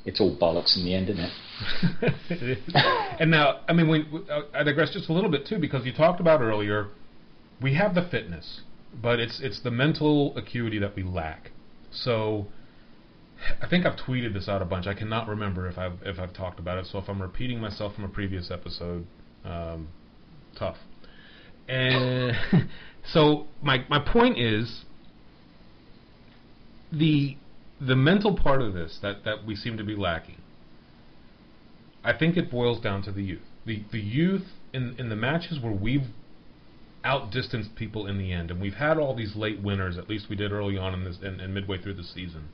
it's all bollocks in the end, isn't it? And now, I mean, I digress just a little bit too, because you talked about earlier, we have the fitness, but it's the mental acuity that we lack. So I think I've tweeted this out a bunch. I cannot remember if I've talked about it. So if I'm repeating myself from a previous episode, tough. And so my point is the mental part of this that we seem to be lacking. I think it boils down to the youth. The youth in the matches where we've outdistanced people in the end, and we've had all these late winners. At least we did early on in this and midway through the season,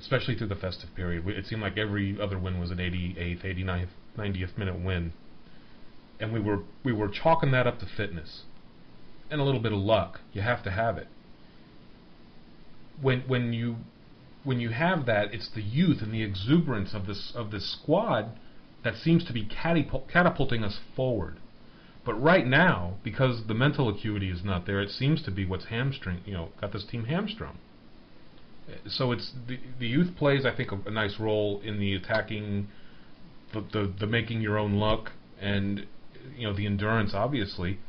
especially through the festive period. It seemed like every other win was an 88th, 89th, 90th minute win, and we were chalking that up to fitness and a little bit of luck. You have to have it. When you have that, it's the youth and the exuberance of this squad that seems to be catapulting us forward. But right now, because the mental acuity is not there, it seems to be what's got this team hamstrung. So it's the youth plays, I think, a nice role in the attacking, the making your own luck, and the endurance, obviously.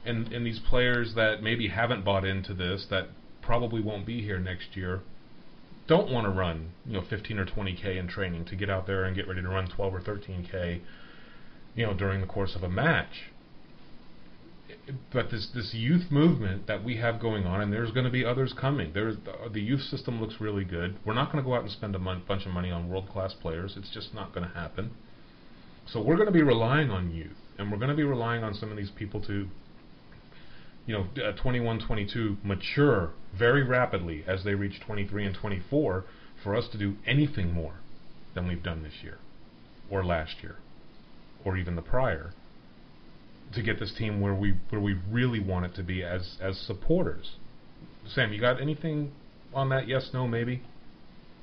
And these players that maybe haven't bought into this, that probably won't be here next year, don't want to run 15 or 20K in training to get out there and get ready to run 12 or 13K during the course of a match. But this youth movement that we have going on, and there's going to be others coming. The youth system looks really good. We're not going to go out and spend a bunch of money on world-class players. It's just not going to happen. So we're going to be relying on youth, and we're going to be relying on some of these people to 21, 22 mature very rapidly as they reach 23 and 24 for us to do anything more than we've done this year or last year or even the prior, to get this team where we really want it to be as supporters. Sam, you got anything on that? Yes, no, maybe?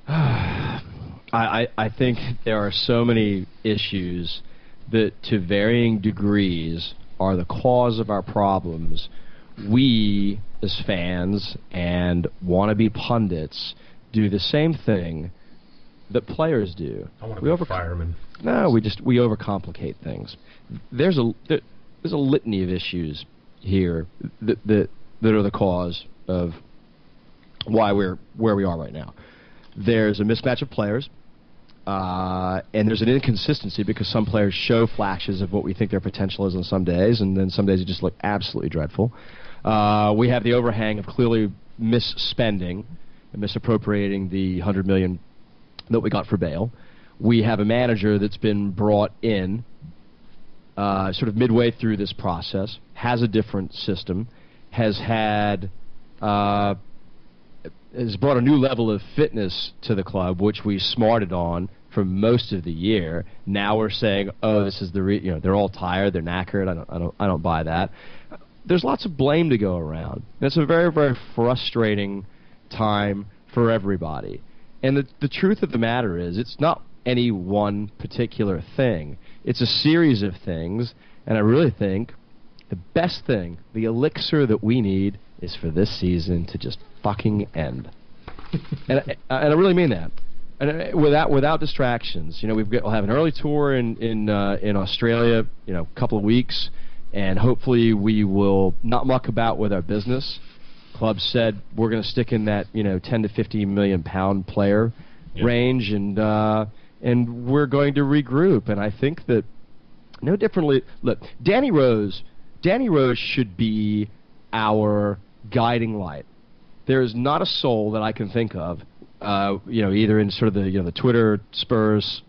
I think there are so many issues that to varying degrees are the cause of our problems. We, as fans and wannabe pundits, do the same thing that players do. I want to be a fireman. No, we overcomplicate things. There's a litany of issues here that are the cause of why we're where we are right now. There's a mismatch of players, and there's an inconsistency because some players show flashes of what we think their potential is on some days, and then some days they just look absolutely dreadful. We have the overhang of clearly misspending and misappropriating the $100 million that we got for Bale. We have a manager that's been brought in sort of midway through this process, has a different system, has brought a new level of fitness to the club, which we smarted on for most of the year. Now we're saying, oh, this is they're all tired, they're knackered. I don't buy that. There's lots of blame to go around. And it's a very, very frustrating time for everybody. And the truth of the matter is, it's not any one particular thing. It's a series of things, and I really think the best thing, the elixir that we need, is for this season to just fucking end. and I really mean that. And without distractions. We'll have an early tour in Australia, a couple of weeks, and hopefully we will not muck about with our business. Club said we're going to stick in that 10 to 50 million pound player range, and we're going to regroup. And I think that no differently. Look, Danny Rose should be our guiding light. There is not a soul that I can think of, either in sort of the Twitter Spurs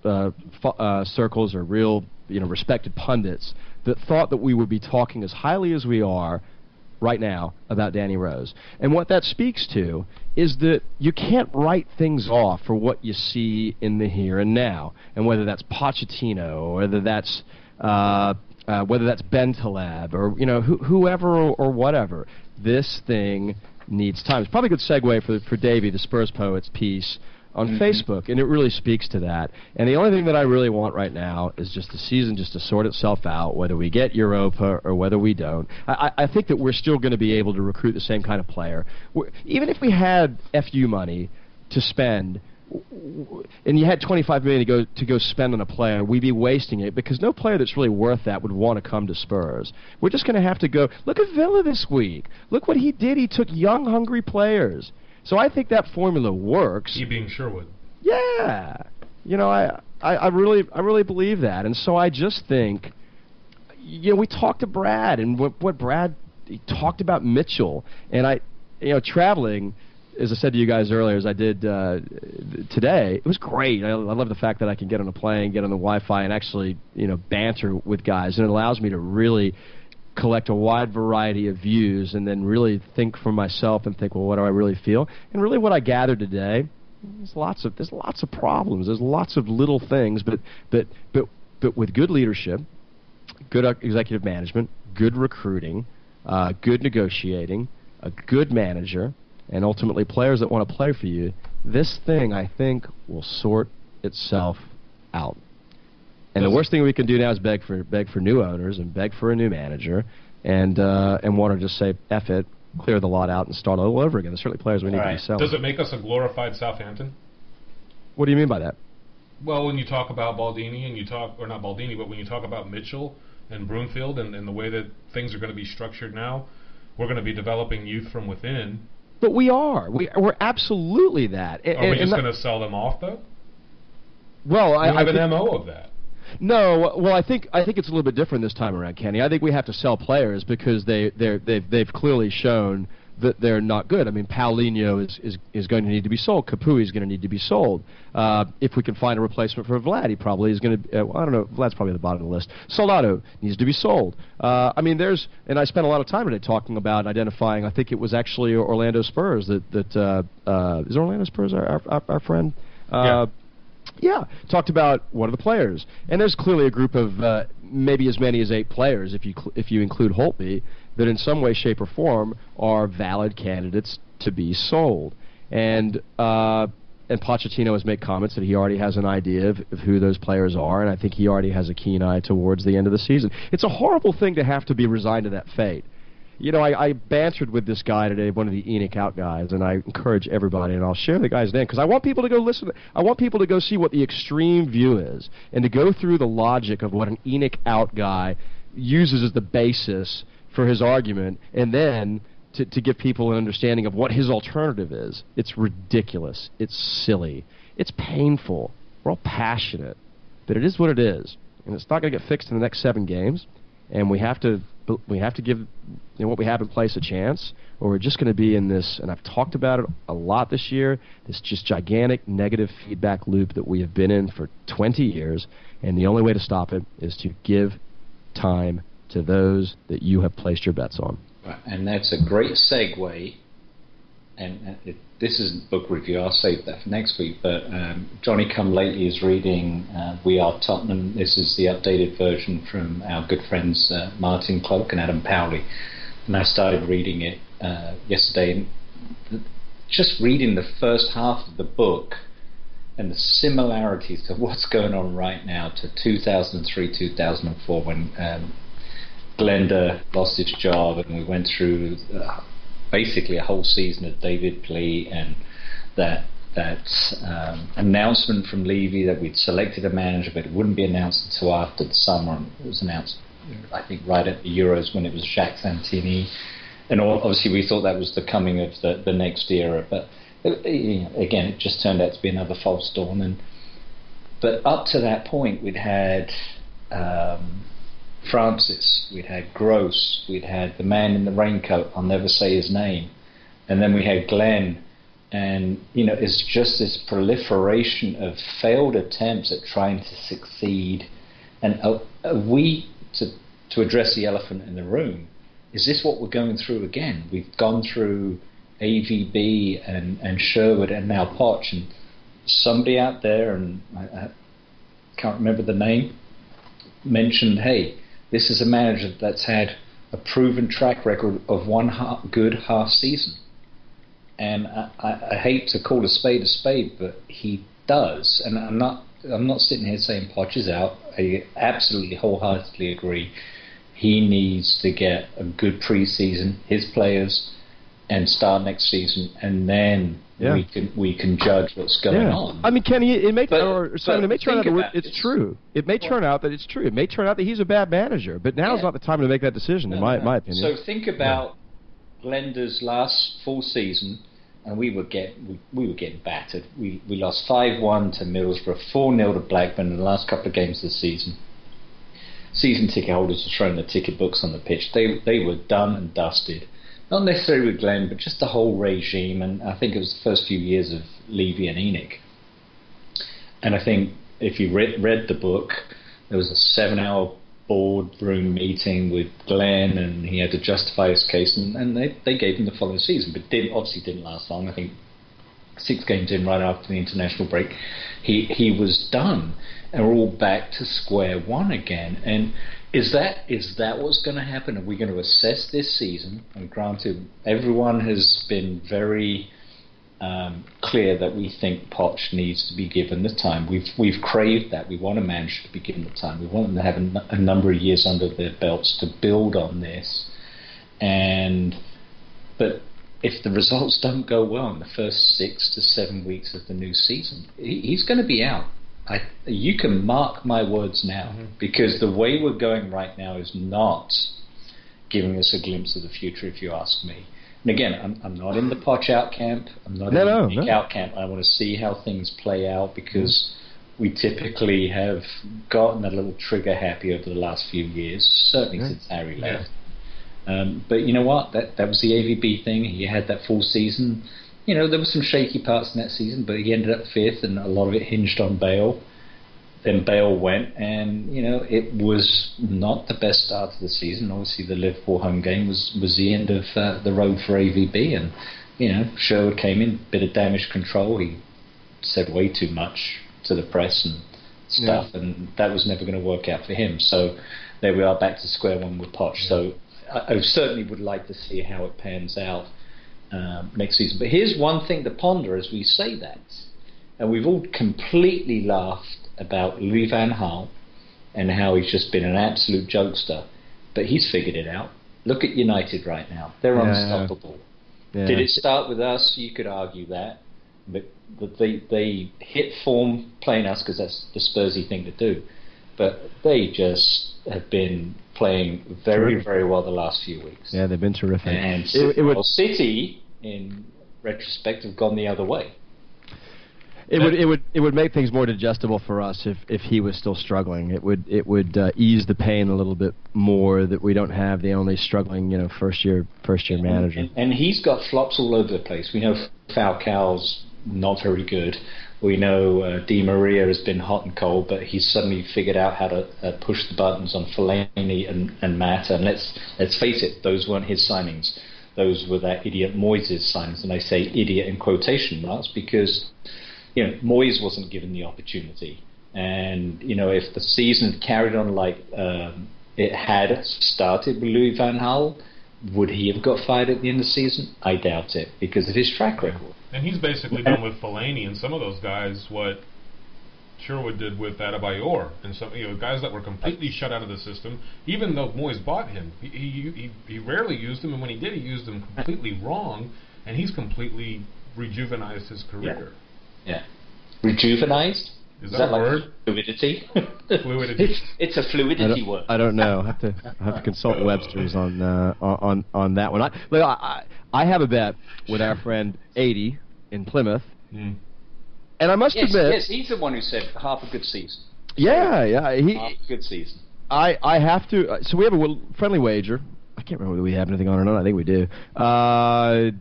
circles or real respected pundits, that thought that we would be talking as highly as we are right now about Danny Rose. And what that speaks to is that you can't write things off for what you see in the here and now, and whether that's Pochettino or whether that's Ben Taleb or whoever or whatever. This thing needs time. It's probably a good segue for Davey, the Spurs Poet's piece on Facebook, and it really speaks to that. And the only thing that I really want right now is just the season just to sort itself out, whether we get Europa or whether we don't. I think that we're still going to be able to recruit the same kind of player. Even if we had FU money to spend, and you had $25 million to go spend on a player, we'd be wasting it because no player that's really worth that would want to come to Spurs. We're just going to have to go. Look at Villa this week. Look what he did. He took young, hungry players. So I think that formula works. He being Sherwood. Yeah, I really believe that, and so I just think, we talked to Brad, and what Brad he talked about Mitchell, and traveling, as I said to you guys earlier, as I did today, it was great. I love the fact that I can get on a plane, get on the Wi-Fi, and actually banter with guys, and it allows me to really collect a wide variety of views, and then really think for myself and think, well, what do I really feel? And really, what I gathered today. There's lots of problems. There's lots of little things, but with good leadership, good executive management, good recruiting, good negotiating, a good manager, and ultimately players that want to play for you, this thing I think will sort itself out. And the worst thing we can do now is beg for new owners and beg for a new manager, and want to just say F it. Clear the lot out and start all over again. There's certainly players we need to be selling. Does it make us a glorified Southampton? What do you mean by that? Well, when you talk about Baldini or not Baldini, but when you talk about Mitchell and Broomfield and the way that things are going to be structured now, we're going to be developing youth from within. But we are. We're absolutely that. Are we just going to sell them off, though? Well, I have an MO of that. No, well, I think it's a little bit different this time around, Kenny. I think we have to sell players because they've clearly shown that they're not good. I mean, Paulinho is going to need to be sold. Capuy is going to need to be sold. If we can find a replacement for Vlad, he probably is going to. I don't know. Vlad's probably at the bottom of the list. Soldado needs to be sold. I mean, and I spent a lot of time today talking about identifying. I think it was actually Orlando Spurs that is Orlando Spurs our friend. Yeah. Yeah, talked about what are the players, and there's clearly a group of maybe as many as 8 players, if you include Holtby, that in some way, shape, or form are valid candidates to be sold. And Pochettino has made comments that he already has an idea of who those players are, and I think he already has a keen eye towards the end of the season. It's a horrible thing to have to be resigned to that fate. I bantered with this guy today, one of the Enoch Out guys, and I encourage everybody, and I'll share the guy's name, because I want people to go listen. I want people to go see what the extreme view is, and to go through the logic of what an Enoch Out guy uses as the basis for his argument, and then to give people an understanding of what his alternative is. It's ridiculous. It's silly. It's painful. We're all passionate. But it is what it is, and it's not going to get fixed in the next 7 games, and we have to give what we have in place a chance, or we're just going to be in this, and I've talked about it a lot this year, this just gigantic negative feedback loop that we have been in for 20 years, and the only way to stop it is to give time to those that you have placed your bets on. Right, and that's a great segue, and this isn't book review, I'll save that for next week, but Johnny Come Lately is reading We Are Tottenham. This is the updated version from our good friends Martin Cloak and Adam Powley, and I started reading it yesterday, and just reading the first half of the book and the similarities to what's going on right now to 2003-2004 when Glenda lost his job, and we went through basically a whole season of David Plea, and that announcement from Levy that we'd selected a manager, but it wouldn't be announced until after the summer. And it was announced, I think, right at the Euros when it was Jacques Santini, and obviously we thought that was the coming of the next era. But again, it just turned out to be another false dawn. But up to that point, we'd had Francis, we'd had Gross, we'd had the man in the raincoat, I'll never say his name, and then we had Glenn, and it's just this proliferation of failed attempts at trying to succeed. And we, to address the elephant in the room, is this what we're going through again? We've gone through AVB and Sherwood and now Poch, and somebody out there, and I can't remember the name, mentioned, hey, this is a manager that's had a proven track record of one good half season. And I hate to call a spade, but he does. And I'm not sitting here saying Poch is out. I absolutely wholeheartedly agree. He needs to get a good preseason. His players, and start next season, and then we can judge what's going on. I mean, Kenny, it may Simon, it may turn out that it's true. It may turn out that it's true. It may turn out that he's a bad manager, but now's not the time to make that decision, in my opinion. So think about Glenda's last full season, and we were getting battered. We lost 5-1 to Middlesbrough, 4-0 to Blackburn in the last couple of games of the season. Season ticket holders were throwing their ticket books on the pitch. They were done and dusted. Not necessarily with Glenn, but just the whole regime, and I think it was the first few years of Levy and Enoch. And I think if you read the book, there was a 7-hour boardroom meeting with Glenn, and he had to justify his case, and they gave him the following season, but obviously didn't last long. I think 6 games in right after the international break, he was done, and we're all back to square one again. And is that what's going to happen? Are we going to assess this season? And granted, everyone has been very clear that we think Poch needs to be given the time. We've craved that. We want a manager to be given the time. We want them to have a number of years under their belts to build on this. But if the results don't go well in the first 6 to 7 weeks of the new season, he's going to be out. You can mark my words now, because the way we're going right now is not giving us a glimpse of the future, if you ask me. And again, I'm not in the Poch out camp. I'm not in the Nick out camp. I want to see how things play out, because we typically have gotten a little trigger happy over the last few years, certainly since Harry left. But you know what? That was the AVB thing. He had that full season. You know, there were some shaky parts in that season, but he ended up 5th, and a lot of it hinged on Bale. Then Bale went, and, you know, it was not the best start to the season. Obviously, the Liverpool home game was the end of the road for AVB, and, you know, Sherwood came in, bit of damage control. He said way too much to the press and stuff, and that was never going to work out for him. So there we are, back to square one with Poch. So I certainly would like to see how it pans out next season. But here's one thing to ponder as we say that, and we've all completely laughed about Louis van Gaal and how he's just been an absolute jokester, but he's figured it out. Look at United right now. They're unstoppable. Yeah. Did it start with us? You could argue that, but they hit form playing us because that's the Spursy thing to do, but they just have been playing very, very well the last few weeks. Yeah, they've been terrific. And City, in retrospect, have gone the other way. It would make things more digestible for us if he was still struggling. It would ease the pain a little bit more that we don't have the only struggling first year manager. And he's got flops all over the place. We know Falcao's not very good. We know Di Maria has been hot and cold, but he's suddenly figured out how to push the buttons on Fellaini and Mata. And let's face it, those weren't his signings. Those were that idiot Moyes' signings, and I say idiot in quotation marks because Moyes wasn't given the opportunity. And if the season had carried on like it had started with Louis van Gaal, would he have got fired at the end of the season? I doubt it, because of his track record. And he's basically done with Fellaini and some of those guys what Sherwood did with Adebayor, and some guys that were completely shut out of the system. Even though Moyes bought him, he rarely used them, and when he did, he used them completely wrong, and he's completely rejuvenized his career. Yeah. Rejuvenized? Is that a like word? Fluidity? Fluidity. It's a fluidity word. I don't know. I have to consult Webster's on that one. I have a bet with our friend 80 in Plymouth, and I must admit, yes, he's the one who said half a good season. Yeah, half a good season. I have to. So we have a friendly wager. I can't remember whether we have anything on or not. I think we do. That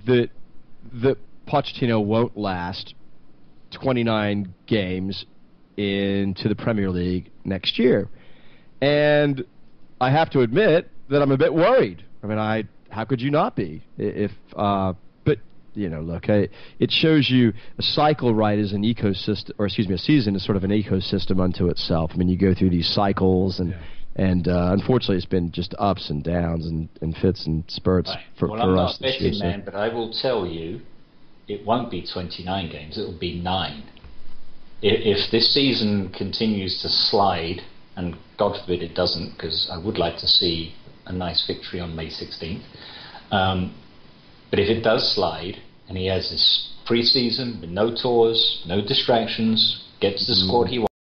Pochettino won't last 29 games into the Premier League next year, and I have to admit that I'm a bit worried. I mean, how could you not be? But look, it shows you a cycle, right, is an ecosystem, or excuse me, a season is sort of an ecosystem unto itself. I mean, you go through these cycles, and unfortunately, it's been just ups and downs and fits and spurts for I'm us not this betting year. Man, but I will tell you, it won't be 29 games. It will be 9. If this season continues to slide, and God forbid it doesn't, because I would like to see a nice victory on May 16th, But if it does slide, and he has this pre-season with no tours, no distractions, gets the squad he wants,